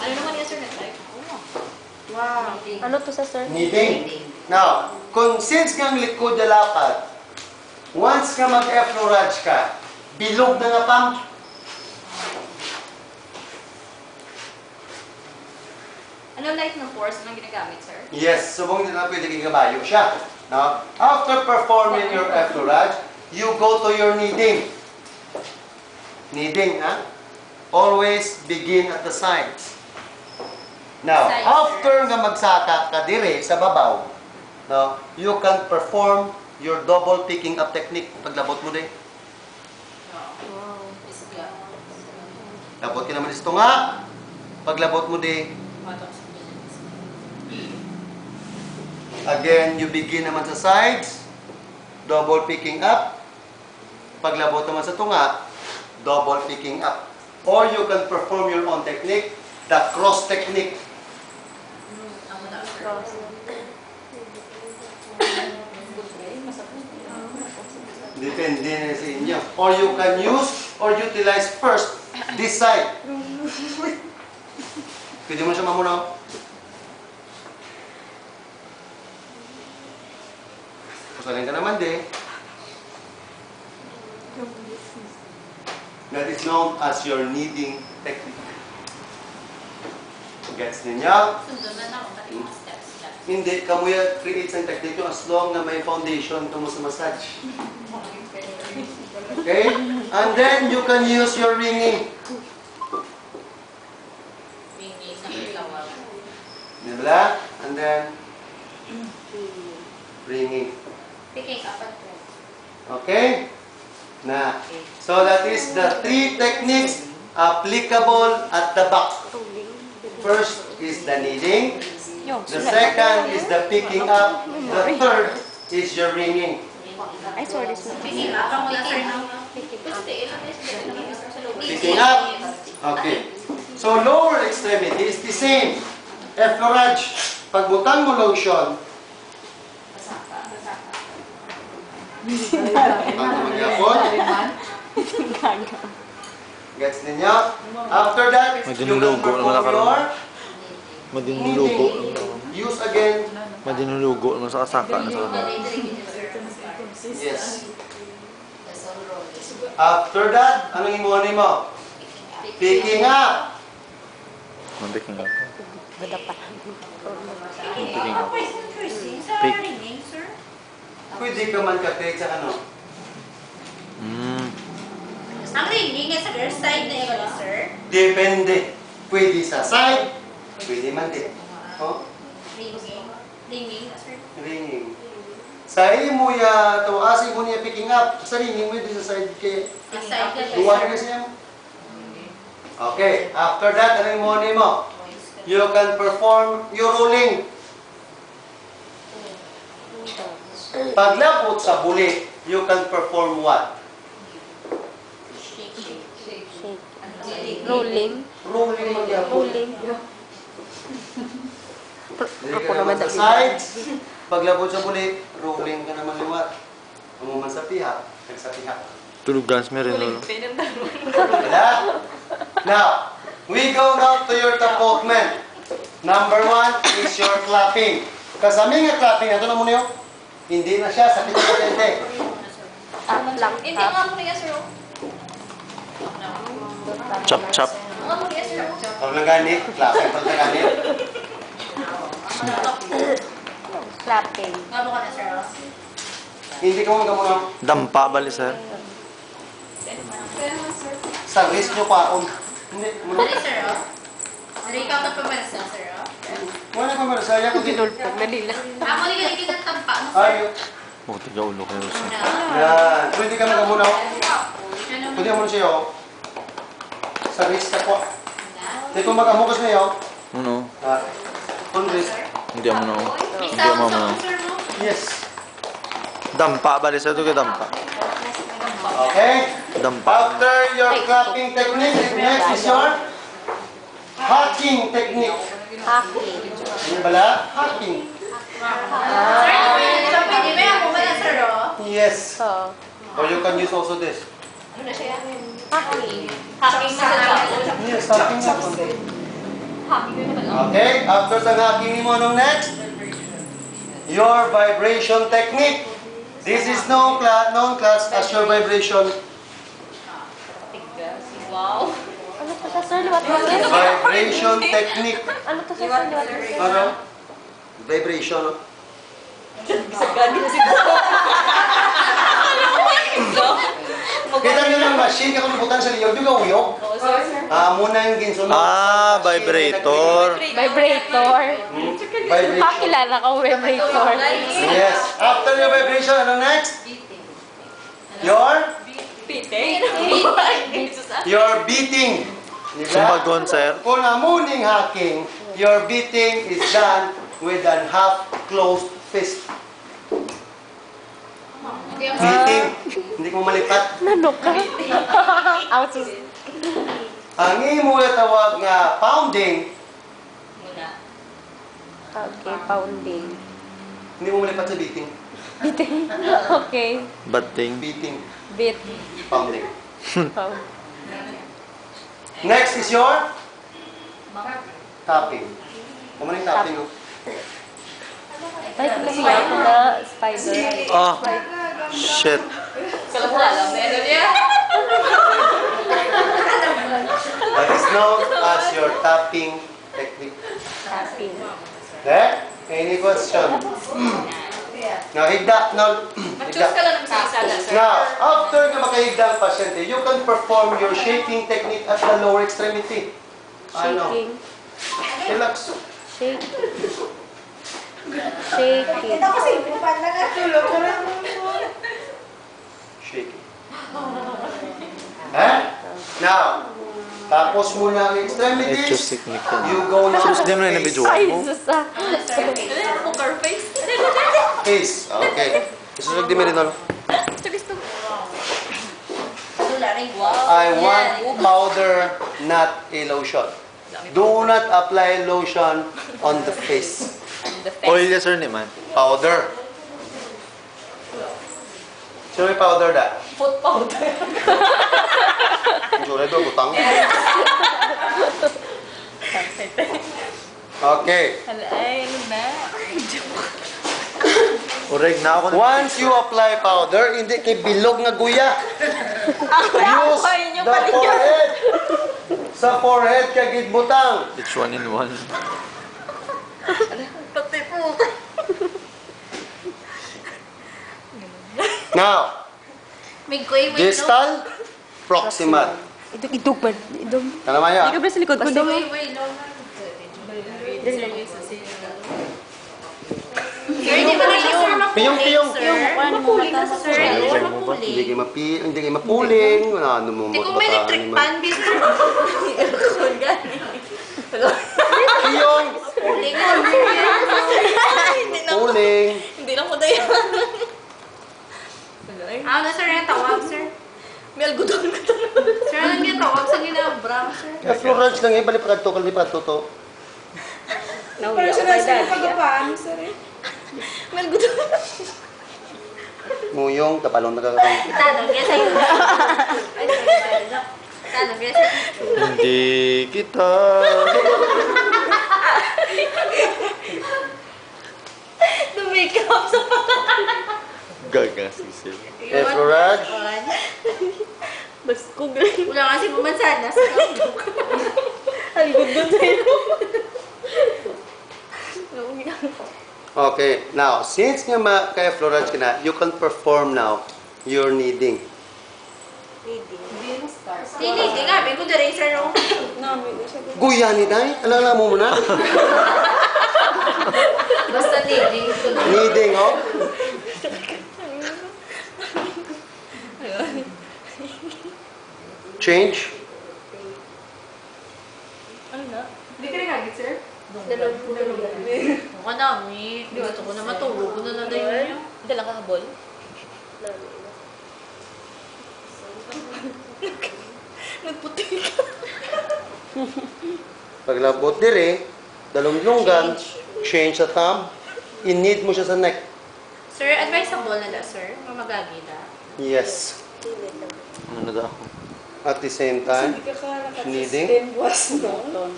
Ano naman yan, sir? Nag-type? Wow. Ano to sa sir? Kneading. Now, kung since kang likod na lakad, once ka mag-effleurage ka, bilog na nga pang. Ano like ng force na ginagamit, sir? Yes, subong din na pwede kabayo siya. Now, after performing your effleurage, you go to your kneading. Kneading, ha? Always begin at the sides. Now, Sides after nga magsaka ka dire sa babaw, no, you can perform your double picking up technique. Paglabot mo din. Wow. Labot ka naman ito nga. Paglabot mo din. Again, you begin naman sa sides. Double picking up. Paglabot naman sa tunga, double picking up. Or you can perform your own technique, the cross technique. Cross. Depende na sa inyo. Or you can use or utilize first this side. Pwede mo siya mamunaw. Kusalin ka naman din. That is known as your kneading technique. Gets ninyo? Sundan na ako, pati mga steps. Hindi, kamuya creates ang technique yung as long na may foundation kamo sa massage. Okay? And then you can use your ringing. Ringing na ilawag. Diba? And then, ringing. Picking up at press. Okay? Na. So that is the 3 techniques applicable at the back. First is the kneading. The second is the picking up. The third is your ringing. Ay, sorry, sir. Picking up. Ang muna, sir, no? Picking up. Okay. So lower extremity is the same. Effleurage. Pagbutang mo lotion, ang magyapon. Gets ninyo? After that, you can Madinulugo naman perform nakaroon. your Madinulugo. use again. Madinulugo naman sa kasaka na sa kanila. Yes. After that, anong imuha mo? Picking up. Mabiking up. Bada pa. Picking up. Sa Pick. ringing, sir? Pwede ka man ka-take sa ano? Ang ringing ay sa girl side na yun, sir. Depende. Pwede sa side, pwede man din. Oh, Ringing. Ringing, sir. ringing. Sa imo ya to asing mo niya picking up, sa ringing mo din sa side kay Ang side ka, duwa na siya. Okay, after that, anong mo mo? You can perform your rolling. Paglapot sa buli, you can perform what? Shake, shake. Shake. Rolling. Rolling magyapon. Rolling. Dili Ako ka naman naman sa sides. Paglapot sa buli, rolling ka naman liwat. Umuman sa piha, nagsapiha. Tulog dance meron lolo. Wala? Now, we go now to your tapokment. Number 1 is your clapping. Kasami nga clapping, ito na muna yun. Hindi na siya, sakit na patente. Up lang. Hindi nga mo niya, sir. Chop chop. Nga mo niya, sir. Pag lang ganit, clapping pag lang ganit. Clapping. Nga mo ka na, sir. Hindi ka mga muna. Dampa bali sir. Sa wrist nyo paon. Hindi, muna. Dali, sir, oh. Dali, ikaw na pamalas na, sir, oh. Muna pa muna, saya ko dito. Pinulpog na nila. Ako ni galigin ng tampa, no, sir? Ayaw. Oh, tiga ulo kayo sir. Yan. Pwede ka mga muna. Pwede ka muna siya, oh. Sa wrist ako. Hindi ko mag-amukas na yun. Ano? On wrist. Hindi mo na. Hindi mo na. Yes. Dampa bali sir to kay dampa. Okay. Dampa. After your clapping technique, next is your hacking technique. Hacking. Ano bala? Hacking. Sir, pwede ba ako ba na, sir, oh? Yes. So, Or you can use also this. Ano na siya? hacking. Hacking mo sa Yes, hacking na. Okay, after sa hacking mo, anong next? Your vibration technique. This is known class as your vibration Wow. Ano to sa sir? Liwat mo sir? vibration technique. Ano to sa sir? Liwat mo sir? Ano? Vibration. no? Kita nyo ng machine, kung butan sa liyog, yung uyog. Muna yung ginsunod. Ah, vibrator. Vibrator. Vibration. Kilala ko vibrator. Yes. After your vibration, ano next? Your beating. Diba? Sumbagon, sir. For a morning hacking, your beating is done with an half-closed fist. Beating. Hindi ko malipat. Nanok ka? Outs. Ang imo tawag nga pounding, Okay, pounding. hindi mo malipat sa beating. Okay. Bating. Beating, Bit. pounding. Pound. Next is your tapping. Kung ano yung tapping, no? Ay, kasi ako na spider. Ah, shit. That is known as your tapping technique. Tapping. Okay? Any question? Nakahigda, no? Higda. Now, after na makahigda ang pasyente, you can perform your shaking technique at the lower extremity. Ano? Shaking. Relax. Shake. Shaking. Shaking. Eh? Now, tapos muna ang Etos extremities, technique yan. you go na Sus, di mo na nabidyo Ay, mo. susa. Poker face. face. Okay. Isusog di meron ano? Wow. I want powder, not a lotion. Do not apply lotion on the face. Oil ya, sir, ni man. Powder. Sino may powder da? Foot powder. Sure do, butang. Okay. Ay, ano ba? Oreg na ako. Once you apply powder, hindi kay bilog nga guya. Use the forehead. Sa forehead ka gid butang. It's 1 in 1. Now, May kuy, may distal, proximal. Idog ba? Idog. Kana maya? Hindi ka ba sa likod ko? Basta wait, no. Sir, di ba kayo sir mapuling, Piyong-piyong. sir? Mapuling ka sa sir. Hindi siya Hindi mapuling. hindi kayo mapuling. Ano mo Hindi kung may electric pan, bisa. Piyong. Puling. Puling. Hindi lang ko na yan. Ano sir yung tawag, sir? May algodon ka talaga. Sir, ano yung tawag sa ginabra, sir? Kaya Florence lang eh, balik pa to, kalipad to. Parang sinasabi pagkapaan, sir eh. May algodon. Muyong, tapalong nagkakaroon. Tanong niya sa'yo. Tanong niya sa'yo. Hindi kita. Dumikap sa Gaga, sisil. Eh, Florence? Bas ko galing. Wala kasi pumansanas. Algodon sa'yo. Okay, now, since nga kaya Florence ka na, you can perform now your kneading. Hindi nga. May kudaring sir no. Guya ni Day, alala mo muna. Basta leading. Kneading, oh. Change. Hindi ka nagagit, sir? Ako na, may. Gusto ko na matulog. Ano na yun niya? Dalang kahabol? Nagputi ka. Paglabot dire, dalunglunggan, change sa thumb, in-knead mo siya sa neck. Sir, advisable na da, sir? Mamagagi na. Yes. Ano na daw? At the same time, Hindi ka kneading. nakasistem was no?